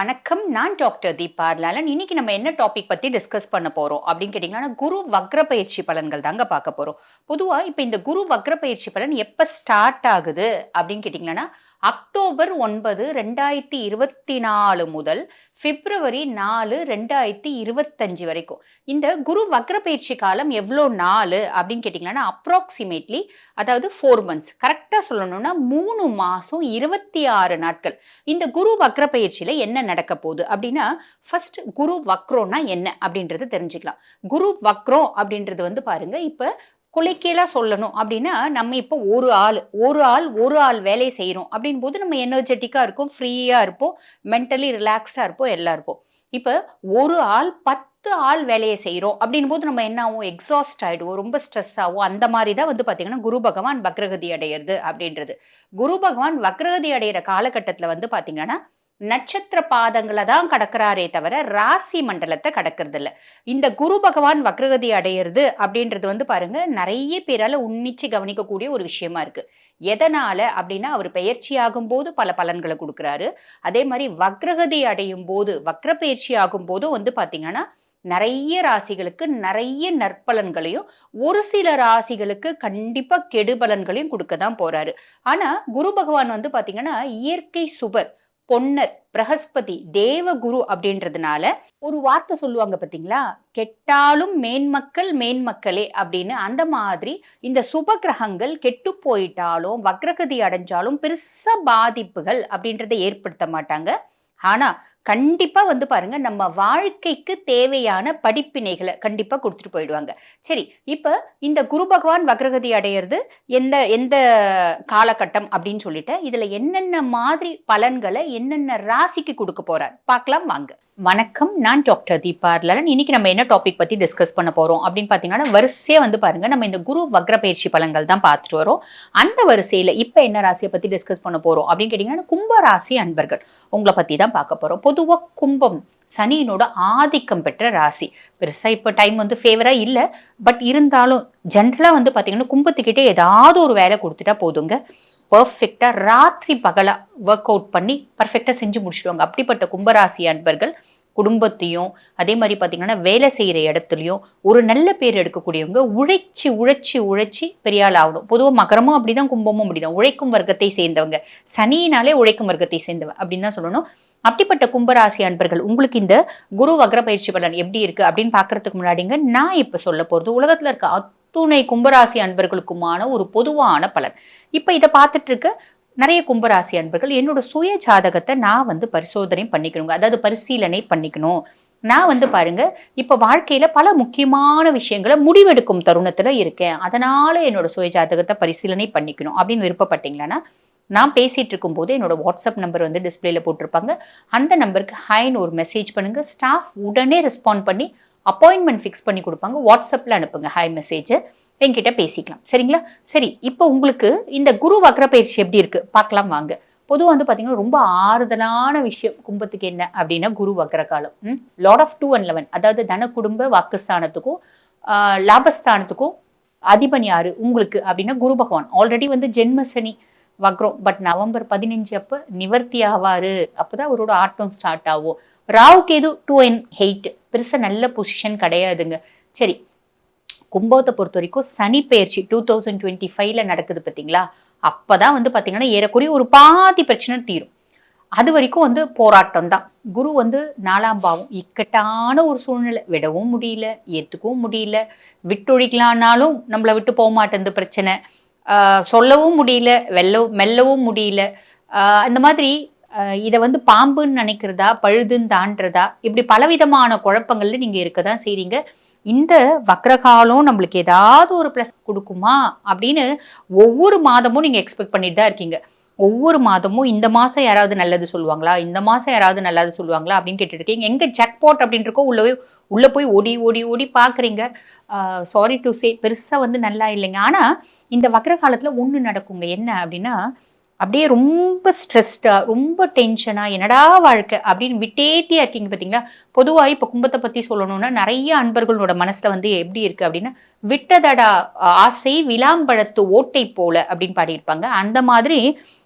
வணக்கம். நான் டாக்டர் தீபா லாலன். இன்னைக்கு நம்ம என்ன டாபிக் பத்தி டிஸ்கஸ் பண்ண போறோம் அப்படின்னு கேட்டீங்கன்னா, குரு வக்ர பயிற்சி பலன்கள் தாங்க பார்க்க போறோம். பொதுவா இப்ப இந்த குரு வக்ர பயிற்சி பலன் எப்ப ஸ்டார்ட் ஆகுது அப்படின்னு கேட்டீங்கன்னா, அக்டோபர் 9, 2024 முதல் பிப்ரவரி 4, 2025 வரைக்கும். இந்த குரு வக்ர பயிற்சி காலம் எவ்வளோ நாளு அப்படின்னு கேட்டீங்கன்னா, அப்ராக்சிமேட்லி அதாவது 4 மந்த்ஸ். கரெக்ட்டா சொல்லணும்னா 3 மாசம் 26 நாட்கள். இந்த குரு வக்ர பயிற்சியில என்ன நடக்க போகுது அப்படின்னா, ஃபர்ஸ்ட் குரு வக்ரோன்னா என்ன அப்படின்றது தெரிஞ்சுக்கலாம். குரு வக்ரம் அப்படின்றது வந்து பாருங்க, இப்ப குலைக்கீழா சொல்லணும் அப்படின்னா, நம்ம இப்போ ஒரு ஆள் வேலை செய்றோம் அப்படின்போது நம்ம எனர்ஜெட்டிக்கா இருப்போம், ஃப்ரீயா இருப்போம், மென்டலி ரிலாக்ஸ்டா இருப்போம், எல்லாம் இருப்போம். இப்ப ஒரு ஆள் 10 ஆள் வேலைய செய்றோம் அப்படின்போது நம்ம என்ன ஆவோம்? எக்ஸாஸ்ட் ஆயிடுவோம், ரொம்ப ஸ்ட்ரெஸ் ஆவோம். அந்த மாரி தான் வந்து பார்த்தீங்கன்னா, குரு பகவான் வக்ரகதி அடையறது அப்படின்றது. குரு பகவான் வக்ரகதி அடையிற காலகட்டத்தில வந்து பார்த்தீங்கன்னா, நட்சத்திர பாதங்கள தான் கடக்குறாரே தவிர, ராசி மண்டலத்த கடக்கறதில்ல. இந்த குரு பகவான் வக்ரகதி அடையறது அப்படின்றது வந்து பாருங்க, நெறைய பேரால உன்னிச்சு கவனிக்கக்கூடிய ஒரு விஷயமா இருக்கு. எதனால அப்படின்னா, அவர் பெயர்ச்சி ஆகும்போது பல பலன்கள குடுக்குறாரு. அதே மாரி வக்ரகதி அடையும் போது, வக்ர பெயர்ச்சி ஆகும்போதும் வந்து பார்த்தீங்கன்னா, நெறைய ராசிகளுக்கு நெறைய நற்பலன்களையும், ஒரு சில ராசிகளுக்கு கண்டிப்பா கெடுபலன்களையும் குடுக்க தான் போறாரு. ஆனா, குரு பகவான் வந்து பார்த்தீங்கன்னா, இயற்கை சுபர், பொன்னர், பிரகஸ்பதி, தேவகுரு அப்படின்றதுனால ஒரு வார்த்தை சொல்லுவாங்க பார்த்தீங்களா? கெட்டாலும் மேன்மக்கள் மேன்மக்களே அப்படின்னு. அந்த மாதிரி இந்த சுப கிரகங்கள் கெட்டு போயிட்டாலும், வக்ரகதி அடைஞ்சாலும் பெருசா பாதிப்புகள் அப்படின்றத ஏற்படுத்த மாட்டாங்க. ஆனா, கண்டிப்பா வந்து பாருங்க, நம்ம வாழ்க்கைக்கு தேவையான படிப்பினைகள கண்டிப்பா குடுத்துட்டு போயிடுவாங்க. சரி, இப்ப இந்த குரு பகவான் வக்ரகதி அடையறது எந்த எந்த காலகட்டம் அப்படின்னு சொல்லிட்டேன். இதுல என்னென்ன மாதிரி பலன்கள என்னென்ன ராசிக்கு குடுக்க போறார்? பார்க்கலாம் வாங்க. வணக்கம். நான் டாக்டர் தீபா லாலன். இன்னைக்கு நம்ம என்ன டாபிக் பத்தி டிஸ்கஸ் பண்ண போறோம் அப்படின்னு பார்த்தீங்கன்னா, வரிசையா வந்து பாருங்க, நம்ம இந்த குரு வக்ர பயிற்சி பலன்கள் தான் பார்த்துட்டு வரோம். அந்த வரிசையில இப்ப என்ன ராசிய பத்தி டிஸ்கஸ் பண்ண போறோம் அப்படின்னு கேட்டீங்கன்னா, கும்ப ராசி அன்பர்கள் உங்கள பத்தி தான் பார்க்க போறோம். பொதுவா கும்பம் சனியினோட ஆதிக்கம் பெற்ற ராசி. பெருசா இப்ப டைம் வந்து ஃபேவரா இல்ல. பட் இருந்தாலும் ஜென்ரலா வந்து பார்த்தீங்கன்னா, கும்பத்துக்கிட்ட ஏதாவது ஒரு வேலை குடுத்துட்டா போதுங்க. பெர்ஃபெக்ட்டா ராத்திரி பகலா வொர்க் அவுட் பண்ணி பெர்ஃபெக்ட்டா செஞ்சு முடிச்சுடுவாங்க. அப்படிப்பட்ட கும்பராசி அன்பர்கள் குடும்பத்தையும், அதே மாரி பார்த்தீங்கன்னா, வேலை செய்ற இடத்துலயும் ஒரு நல்ல பேர் எடுக்கக்கூடியவங்க. உழைச்சு பெரிய ஆள் ஆகணும். பொதுவா மகரமும் அப்படிதான், கும்பமும் அப்படிதான். உழைக்கும் வர்க்கத்தை சேர்ந்தவங்க. சனியினாலே உழைக்கும் வர்க்கத்தை சேர்ந்தவன் அப்படின்னு தான் சொல்லணும். அப்படிப்பட்ட கும்பராசி அன்பர்கள், உங்களுக்கு இந்த குரு வக்ர பயிற்சி பலன் எப்படி இருக்கு அப்படின்னு பார்க்கறதுக்கு முன்னாடிங்க, நான் இப்ப சொல்ல போறது உலகத்துல இருக்க அத்துணை கும்பராசி அன்பர்களுக்குமான ஒரு பொதுவான பலன். இப்ப இத பார்த்துட்டு இருக்க நெறைய கும்பராசி அன்பர்கள், என்னோட சுய ஜாதகத்த நான் வந்து பரிசோதனை பண்ணிக்கணுங்க. அதாவது பரிசீலனை பண்ணிக்கணும். நான் வந்து பாருங்க, இப்ப வாழ்க்கையில பல முக்கியமான விஷயங்கள முடிவெடுக்கும் தருணத்துல இருக்கேன். அதனால என்னோட சுய ஜாதகத்த பரிசீலனை பண்ணிக்கணும் அப்படின்னு விருப்பப்பட்டீங்களான்னா, நான் பேசிட்டு இருக்கும்போது என்னோட வாட்ஸ்அப் நம்பர் வந்து டிஸ்பிளேல போட்டிருப்பாங்க. அந்த நம்பருக்கு ஹாய்ன்னு ஒரு மெசேஜ் பண்ணுங்க. ஸ்டாஃப் உடனே ரெஸ்பாண்ட் பண்ணி அப்பாயின்ட்மெண்ட் ஃபிக்ஸ் பண்ணி குடுப்பாங்க. வாட்ஸ்அப்ல அனுப்புங்க ஹாய் மெசேஜ. என்கிட்ட பேசிக்கலாம். சரிங்களா? சரி, இப்போ உங்களுக்கு இந்த குரு வக்ர பயிற்சி எப்படி இருக்கு? பார்க்கலாம் வாங்க. பொதுவா வந்து பார்த்தீங்கன்னா, ரொம்ப ஆறுதலான விஷயம் கும்பத்துக்கு என்ன அப்படின்னா, குரு வக்ர காலம். லார்ட் ஆஃப் 2 and 11 அதாவது தன குடும்ப வாக்குஸ்தானத்துக்கும், லாபஸ்தானத்துக்கும் அதிபன் யாரு? உங்களுக்கு அப்படின்னா குரு பகவான். ஆல்ரெடி வந்து ஜென்ம சனி வக்ரம். பட் நவம்பர் 15 அப்ப நிவர்த்தி ஆவாரு. அப்பதான் அவரோட ஆட்டம் ஸ்டார்ட் ஆகும். ராகு கேது 2 and 8 பெருசா நல்ல பொசிஷன் கிடையாதுங்க. சரி, கும்பத்தை பொறுத்த வரைக்கும் சனி பெயர்ச்சி 2025ல நடக்குது பார்த்தீங்களா? அப்பதான் வந்து பார்த்தீங்கன்னா, ஏறக்குறைய ஒரு பாதி பிரச்சனை தீரும். அது வரைக்கும் வந்து போராட்டம் தான். குரு வந்து 4ஆம் பாவம். இக்கட்டான ஒரு சூழ்நிலை. விடவும் முடியல, ஏத்துக்கவும் முடியல. விட்டொழிக்கலான்னாலும் நம்மள விட்டு போமாட்டேங்குது பிரச்சனை. சொல்லவும் முடியல, மெல்லவும் முடியல. இந்த மாதிரி இத வந்து பாம்புன்னு நினைக்கிறதா, பழுதுன்னு தாண்டுறதா, இப்படி பலவிதமான குழப்பங்கள்ல நீங்க இருக்க தான் செய்றீங்க. இந்த வக்ரகாலம் நம்மளுக்கு ஏதாவது ஒரு பிளஸ் குடுக்குமா அப்படின்னு ஒவ்வொரு மாதமும் நீங்க எக்ஸ்பெக்ட் பண்ணிட்டு தான் இருக்கீங்க. ஒவ்வொரு மாதமும் இந்த மாசம் யாராவது நல்லது சொல்லுவாங்களா? இந்த மாசம் யாராவது நல்லது சொல்லுவாங்களா? அப்படின்னு கேட்டுட்டு இருக்கீங்க. எங்க ஜாக்பாட் அப்படின்னு இருக்கோ உள்ள போய் ஓடி பார்க்குறீங்க. சாரி டு சே பெருசா வந்து நல்லா இல்லைங்க. ஆனா இந்த வக்ர காலத்துல ஒண்ணு நடக்குங்க. என்ன அப்படின்னா, அப்படியே ரொம்ப ஸ்ட்ரெஸ்டா, ரொம்ப டென்ஷனா, என்னடா வாழ்க்கை அப்படின்னு விட்டேத்தியா இருக்கீங்க பார்த்தீங்களா? பொதுவா இப்ப கும்பத்த பத்தி சொல்லணும்னா, நெறைய அன்பர்களோட மனசுல வந்து எப்படி இருக்கு அப்படின்னா, "விட்டதடா ஆசை விளாம்பழத்து ஓட்டை போல" அப்படின்னு பாடியிருப்பாங்க. அந்த மாதிரி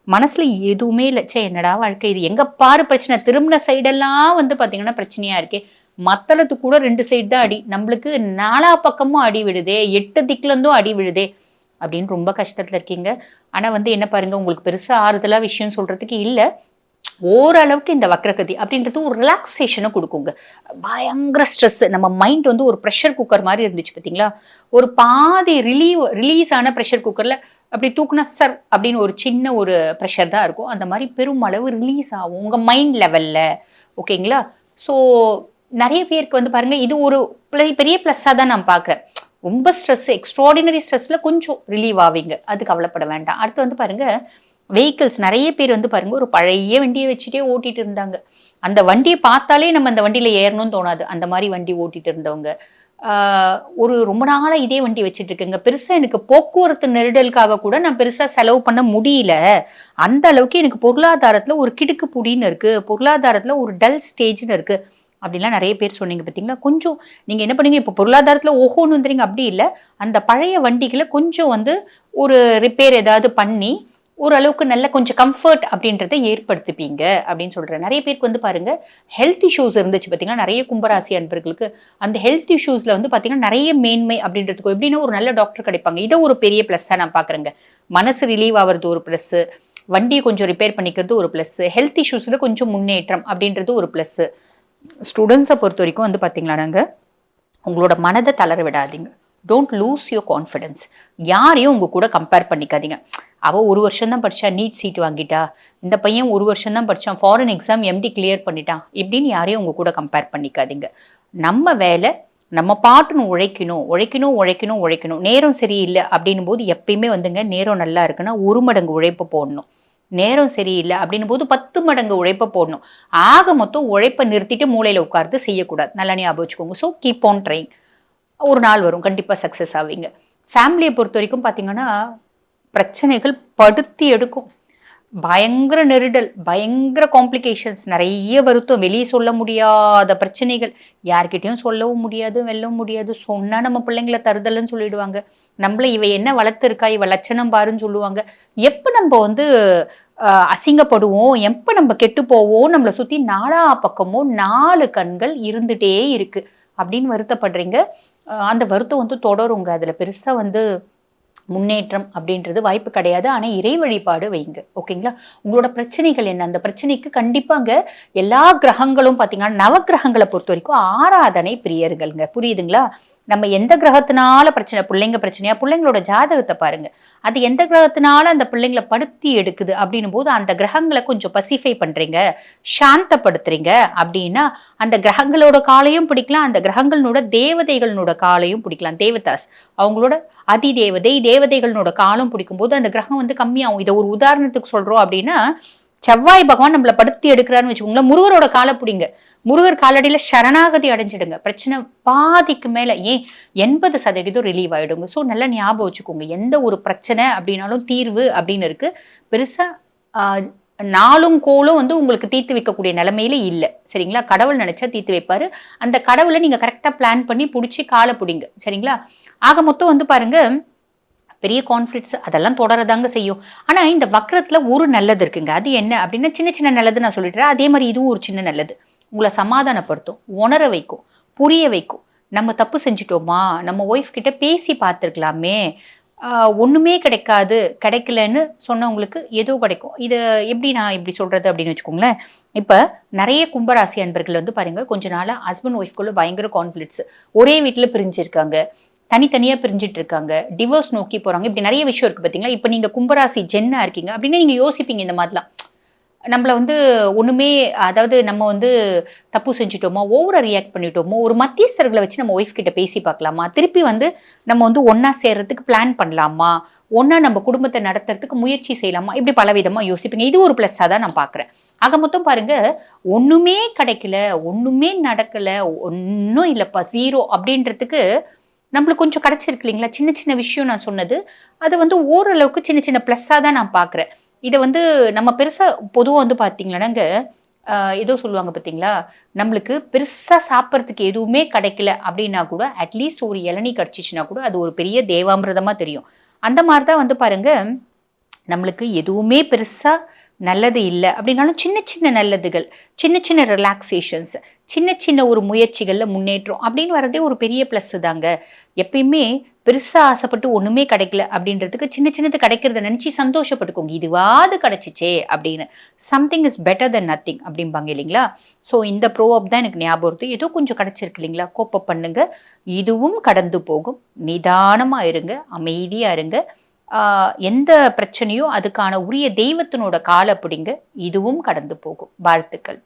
மனசுல எதுவுமே இல்ல. ச்சே என்னடா வாழ்க்கை இது எங்க பாரு பிரச்சனை. திரும்புன சைடெல்லாம் வந்து பார்த்தீங்கன்னா பிரச்சனையா இருக்கே. மத்தளத்துக்கு கூட 2 சைடு தான் அடி. நம்மளுக்கு நாலா பக்கமும் அடி விழுதே, 8 திக்குல இருந்தும் அடி விழுதே அப்படின்னு ரொம்ப கஷ்டத்துல இருக்கீங்க. ஆனா வந்து என்ன பாருங்க, உங்களுக்கு பெருசா ஆறுதலா விஷயம் சொல்றதுக்கு இல்ல. ஓரளவுக்கு இந்த வக்ரகதி அப்படின்றது ஒரு ரிலாக்சேஷன குடுக்குங்க. பயங்கர ஸ்ட்ரெஸ் நம்ம மைண்ட் வந்து ஒரு பிரஷர் குக்கர் மாரி இருந்துச்சு பார்த்தீங்களா? ஒரு பாதி ரிலீஸ் ஆன பிரஷர் குக்கர்ல அப்படி தூக்குனா சர் அப்படின்னு ஒரு சின்ன ஒரு பிரஷர் தான் இருக்கும். அந்த மாரி பெருமளவு ரிலீஸ் ஆகும் உங்க மைண்ட் லெவல்ல. ஓகேங்களா? ஸோ நெறைய பேருக்கு வந்து பாருங்க, இது ஒரு பெரிய ப்ளஸ்ஸா தான் நான் பார்க்குறேன். ரொம்ப ஸ்ட்ரெஸ் எக்ஸ்ட்ராடினரி ஸ்ட்ரெஸ்ல கொஞ்சம் ரிலீவ் ஆவீங்க. அது கவலைப்பட வேண்டாம். அடுத்து வந்து பாருங்க, வெஹிக்கிள்ஸ் நெறைய பேர் வந்து பாருங்க, ஒரு பழைய வண்டிய வச்சுட்டே ஓட்டிட்டு இருந்தாங்க. அந்த வண்டிய பார்த்தாலே நம்ம அந்த வண்டியில ஏறணும்னு தோணாது. அந்த மாரி வண்டி ஓட்டிட்டு இருந்தவங்க. ஆ ஒரு ரொம்ப நாளா இதே வண்டி வச்சுட்டு இருக்கேங்க. பெருசா எனக்கு போக்குவரத்து நெருடலுக்காக கூட நான் பெருசா செலவு பண்ண முடியல. அந்த அளவுக்கு எனக்கு பொருளாதாரத்துல ஒரு கிடுக்குப்புடின்னு இருக்கு. பொருளாதாரத்துல ஒரு டல் ஸ்டேஜ்ன்னு இருக்கு. அப்படிலாம் நெறைய பேர் சொன்னீங்க பார்த்தீங்களா? கொஞ்சம் நீங்க என்ன பண்ணீங்க, இப்போ பொருளாதாரத்துல ஓஹோன்னு வந்துறீங்க அப்படி இல்ல. அந்த பழைய வண்டிகள கொஞ்சம் வந்து ஒரு ரிப்பேர் ஏதாவது பண்ணி, ஓரளவுக்கு நல்ல கொஞ்சம் கம்ஃபர்ட் அப்படின்றத ஏற்படுத்திப்பீங்க அப்படின்னு சொல்றேன். நெறைய பேருக்கு வந்து பாருங்க, ஹெல்த் இஷ்யூஸ் இருந்துச்சு பார்த்தீங்களா? நெறைய கும்பராசி அன்பர்களுக்கு. அந்த ஹெல்த் இஷ்யூஸ்ல வந்து பார்த்தீங்கன்னா, நெறைய மேன்மை அப்படின்றதுக்கு எப்படின்னா ஒரு நல்ல டாக்டர் கிடைப்பாங்க. இத ஒரு பெரிய ப்ளஸ்ஸா நான் பார்க்குறேங்க. மனசு ரிலீவ் ஆவறது ஒரு ப்ளஸ்ஸு. வண்டிய கொஞ்சம் ரிப்பேர் பண்ணிக்கிறது ஒரு ப்ளஸ்ஸு. ஹெல்த் இஷ்யூஸ்ல கொஞ்சம் முன்னேற்றம் அப்படின்றது ஒரு ப்ளஸ்ஸு. ஸ்டூடெண்ட்ஸ பொறுத்தவரைக்கும் வந்து பார்த்தீங்களானாங்க, உங்களோட மனத தளர விடாதீங்க. Don't lose your confidence. யாரையும் உங்க கூட கம்பேர் பண்ணிக்காதீங்க. அவ 1 வருஷம் தான் படிச்சா, நீட் சீட் வாங்கிட்டா. இந்த பையன் 1 வருஷம் தான் படிச்சான், ஃபாரின் எக்ஸாம் எம்டி கிளியர் பண்ணிட்டான். இப்படின்னு யாரையும் உங்க கூட கம்பேர் பண்ணிக்காதீங்க. நம்ம வேலை, நம்ம பாட்டுன்னு உழைக்கணும், உழைக்கணும், உழைக்கணும், உழைக்கணும். நேரம் சரியில்ல அப்படின்னும்போது எப்பயுமே வந்துங்க, நேரம் நல்லா இருக்குன்னா 1 மடங்கு உழைப்பு போடணும். நேரம் சரியில்ல அப்படின்னும்போது 10 மடங்கு உழைப்ப போடணும். ஆக மொத்தம் உழைப்ப நிறுத்திட்டு மூலையில உட்கார்ந்து செய்யக்கூடாது. நல்லா ஞாபகம் வச்சுக்கோங்க. So keep on trying. ஒரு நாள் வரும். கண்டிப்பா சக்சஸ் ஆவீங்க. ஃபேமிலிய பொறுத்தவரைக்கும் பார்த்தீங்கன்னா, பிரச்சனைகள் படுத்தி எடுக்கும். பயங்கர நெருடல், பயங்கர காம்ப்ளிகேஷன்ஸ், நெறைய வருத்தம், வெளிய சொல்ல முடியாத பிரச்சனைகள். யார்கிட்டயும் சொல்லவும் முடியாது, வெல்லவும் முடியாது. சொன்னா நம்ம பிள்ளைங்கள தருதலன்னு சொல்லிடுவாங்க. நம்மள இவ என்ன வளர்த்துருக்கா, இவ லட்சணம் பாருன்னு சொல்லுவாங்க. எப்ப நம்ப வந்து அசிங்கப்படுவோம், எப்ப நம்ம கெட்டு போவோம், நம்மள சுத்தி நாலா பக்கமும் 4 கண்கள் இருந்துட்டே இருக்கு. அப்படின்னு வருத்தப்படுறீங்க. அந்த வருத்தம் வந்து தொடருங்க. அதுல பெருசா வந்து முன்னேற்றம் அப்படின்றது வாய்ப்பு கிடையாது. ஆனா இறை வழிபாடு வைங்க. ஓகேங்களா? உங்களோட பிரச்சனைகள் என்ன? அந்த பிரச்சனைக்கு கண்டிப்பாங்க எல்லா கிரகங்களும் பார்த்தீங்கன்னா, நவக்கிரகங்கள பொறுத்தவரைக்கும் ஆராதனை பிரியர்கள்ங்க. புரியுதுங்களா? நம்ம எந்த கிரகத்தினால பிரச்சனை, பிள்ளைங்க பிரச்சனையா, பிள்ளைங்களோட ஜாதகத்த பாருங்க. அது எந்த கிரகத்தினால அந்த பிள்ளைங்கள படுத்தி எடுக்குது அப்படின்னும்போது, அந்த கிரகங்கள கொஞ்சம் பசிஃபை பண்றீங்க, சாந்தப்படுத்துறீங்க அப்படின்னா, அந்த கிரகங்களோட காலையும் பிடிக்கலாம், அந்த கிரகங்களோட தேவதைகளோட காலையும் பிடிக்கலாம். தேவதாஸ் அவங்களோட அதிதேவதை, தேவதைகளோட காலம் பிடிக்கும்போது அந்த கிரகம் வந்து கம்மியாகும். இத ஒரு உதாரணத்துக்கு சொல்றோம் அப்படின்னா, செவ்வாய் பகவான் நம்மள படுத்தி எடுக்கிறான்னு வச்சுக்கோங்களேன், முருகரோட கால பிடிங்க. முருகர் காலடியில சரணாகதி அடைஞ்சிடுங்க. பிரச்சனை பாதிக்கு மேல ஏன் 80% ரிலீவ் ஆயிடுங்க. ஸோ நல்லா ஞாபகம் வச்சுக்கோங்க. எந்த ஒரு பிரச்சனை அப்படின்னாலும் தீர்வு அப்படின்னு இருக்கு. பெருசா ஆ நாளும் கோளும் வந்து உங்களுக்கு தீர்த்து வைக்கக்கூடிய நிலைமையில இல்ல. சரிங்களா? கடவுள் நினைச்சா தீர்த்து வைப்பாரு. அந்த கடவுள நீங்க கரெக்ட்டா பிளான் பண்ணி புடிச்சு கால புடிங்க. சரிங்களா? ஆக மொத்தம் வந்து பாருங்க, பெரிய கான்ஃப்ளிக்ட்ஸ் அதெல்லாம் தொடரதாங்க செய்யும். ஆனா இந்த வக்ரத்துல ஒரு நல்லது இருக்குங்க. அது என்ன அப்டின்னா, சின்ன சின்ன நல்லது நான் சொல்லிடுறேன். அதே மாரி இதுவும் ஒரு சின்ன நல்லது. உங்கள சமாதானப்படுத்தும், உணர வைக்கும், புரிய வைக்கும். நம்ம தப்பு செஞ்சுட்டோமா? நம்ம ஒய்ஃப் கிட்ட பேசி பார்த்துருக்கலாமே! ஆ ஒண்ணுமே கிடைக்காது, கிடைக்கலன்னு சொன்னவங்களுக்கு ஏதோ கிடைக்கும். இது எப்படி நான் இப்படி சொல்றது அப்படின்னு வச்சுக்கோங்களேன். இப்ப நெறைய கும்பராசி அன்பர்கள் வந்து பாருங்க, கொஞ்ச நாளா ஹஸ்பண்ட் ஒய்ஃப்குள்ள பயங்கர கான்ஃப்ளிக்ட்ஸ். ஒரே வீட்ல பிரிஞ்சிருக்காங்க. தனித்தனியா பிரிஞ்சுட்டு இருக்காங்க. டிவோர்ஸ் நோக்கி போறாங்க. இப்படி நெறைய விஷயம் இருக்கு பார்த்தீங்களா? இப்ப நீங்க கும்பராசி ஜென்னா இருக்கீங்க அப்படின்னா, நீங்க யோசிப்பீங்க இந்த மாதிரிலாம். நம்மள வந்து ஒண்ணுமே அதாவது நம்ம வந்து தப்பு செஞ்சுட்டோமோ, ஓவரா ரியாக்ட் பண்ணிட்டோமோ, ஒரு மத்தியஸ்தர்கள வச்சு நம்ம ஒய்ஃப் கிட்ட பேசி பார்க்கலாமா? திருப்பி வந்து நம்ம வந்து ஒண்ணா சேர்றதுக்கு பிளான் பண்ணலாமா? ஒண்ணா நம்ம குடும்பத்த நடத்துறதுக்கு முயற்சி செய்யலாமா? இப்படி பலவிதமா யோசிப்பீங்க. இது ஒரு பிளஸ்ஸா தான் நான் பார்க்குறேன். ஆக மொத்தம் பாருங்க, ஒண்ணுமே கிடைக்கல, ஒண்ணுமே நடக்கல, ஒண்ணும் இல்லப்பா, 0 அப்படின்றதுக்கு நம்மளுக்கு கொஞ்சம் கிடைச்சிருக்கு இல்லைங்களா? சின்ன சின்ன விஷயம் நான் சொன்னது. அது வந்து ஓரளவுக்கு சின்ன சின்ன பிளஸ்ஸா தான் நான் பார்க்குறேன். இத வந்து நம்ம பெருசா பொதுவா வந்து பார்த்தீங்கன்னாங்க, ஏதோ சொல்லுவாங்க பார்த்தீங்களா? நம்மளுக்கு பெருசா சாப்பிடுறதுக்கு எதுவுமே கிடைக்கல அப்டின்னா கூட, அட்லீஸ்ட் ஒரு இளநீ கிடைச்சுச்சுன்னா கூட, அது ஒரு பெரிய தேவாமிர்தமா தெரியும். அந்த மாரி தான் வந்து பாருங்க, நம்மளுக்கு எதுவுமே பெருசா நல்லது இல்ல அப்டின்னாலும், சின்ன சின்ன நல்லதுகள், சின்ன சின்ன ரிலாக்சேஷன்ஸ், சின்ன சின்ன ஒரு முயற்சிகள்ல முன்னேற்றம் அப்டின்னு வரதே ஒரு பெரிய பிளஸ் தாங்க. எப்பயுமே பெருசா ஆசைப்பட்டு ஒண்ணுமே கிடைக்கல அப்டின்றதுக்கு சின்ன சின்னது கிடைக்கிறத நெனச்சு சந்தோஷப்பட்டுக்கோங்க. இதுவாது கிடைச்சுச்சே அப்டின்னு. Something is better then nothing அப்டிம்பாங்க இல்லைங்களா? ஸோ இந்த ப்ரோவர்ப் தான் எனக்கு ஞாபகம் வருது. ஏதோ கொஞ்சம் கிடைச்சிருக்கு இல்லைங்களா? கோப்ப பண்ணுங்க. இதுவும் கடந்து போகும். நிதானமா இருங்க. அமைதியா இருங்க. ஆ எந்த பிரச்சனையோ அதுக்கான உரிய தெய்வத்தினோட கால பிடிங்க. இதுவும் கடந்து போகும். வாழ்த்துக்கள்.